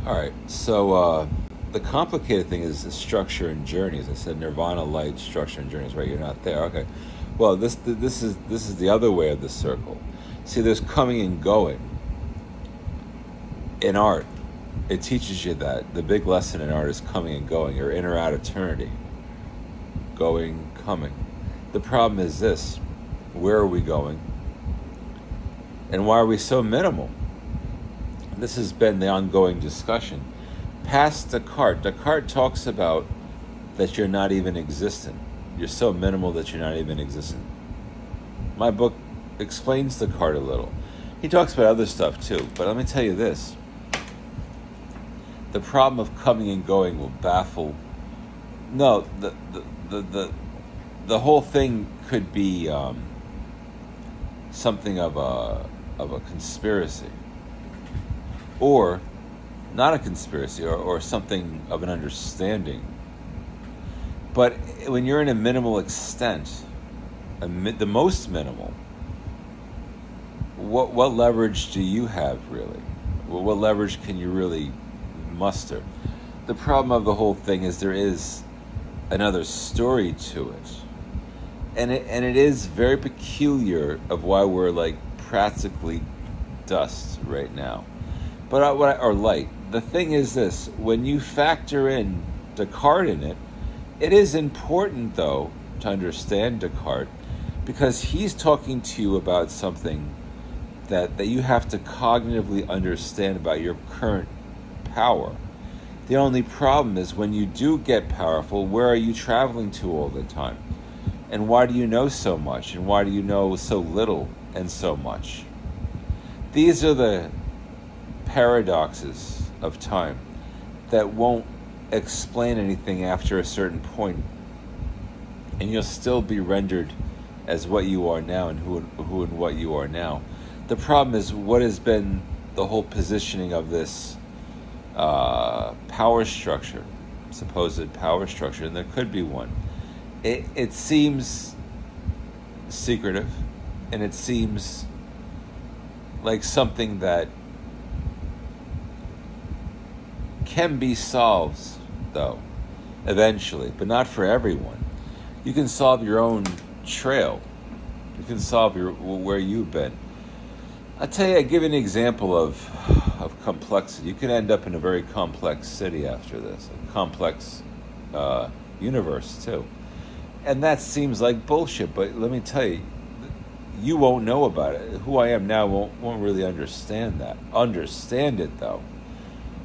All right. So the complicated thing is the structure and journeys. I said nirvana, light, structure and journeys. Right? You're not there. Okay. Well, this is the other way of the circle. See, there's coming and going in art. It teaches you that the big lesson in art is coming and going. You're in or out eternity. Going, coming. The problem is this: where are we going? And why are we so minimal? This has been the ongoing discussion. Past Descartes talks about that you're not even existent. You're so minimal that you're not even existent. My book explains Descartes a little. He talks about other stuff too, but let me tell you this. The problem of coming and going will baffle. No, the whole thing could be something of a conspiracy, or not a conspiracy, or something of an understanding. But when you're in a minimal extent, the most minimal, what leverage do you have really? What leverage can you really muster? The problem of the whole thing is there is another story to it, and it is very peculiar of why we're like practically dust right now, or light. The thing is this: when you factor in Descartes in it, it is important though to understand Descartes, because he's talking to you about something that you have to cognitively understand about your current power. The only problem is when you do get powerful, where are you traveling to all the time? And why do you know so much? And why do you know so little and so much? These are the paradoxes of time that won't explain anything after a certain point, and you'll still be rendered as what you are now and who and what you are now. The problem is what has been the whole positioning of this power structure, supposed power structure, and there could be one. It seems secretive, and it seems like something that can be solved, though, eventually, but not for everyone. You can solve your own trail. You can solve where you've been. I'll tell you, I give you an example of complexity. You can end up in a very complex city after this, a complex universe too. And that seems like bullshit, but let me tell you, you won't know about it. Who I am now won't really understand that. Understand it though.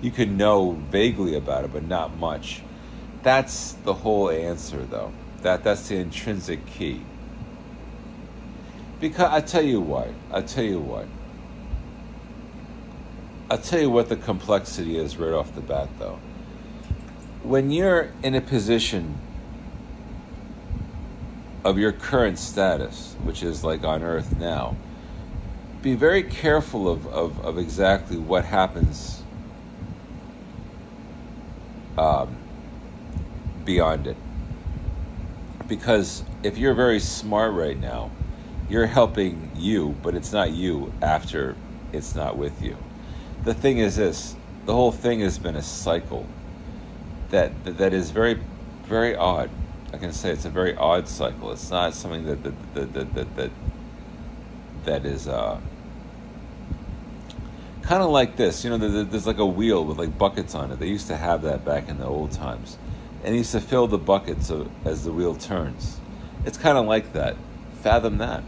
You can know vaguely about it, but not much. That's the whole answer though. That's the intrinsic key. Because I'll tell you what the complexity is right off the bat, though. When you're in a position of your current status, which is like on Earth now, be very careful of exactly what happens beyond it. Because if you're very smart right now, you're helping you, but it's not you after it's not with you. The thing is this: the whole thing has been a cycle that is very, very odd. I can say it's a very odd cycle. It's not something that is kind of like this. You know, there's like a wheel with like buckets on it. They used to have that back in the old times, and they used to fill the buckets as the wheel turns. It's kind of like that. Fathom that.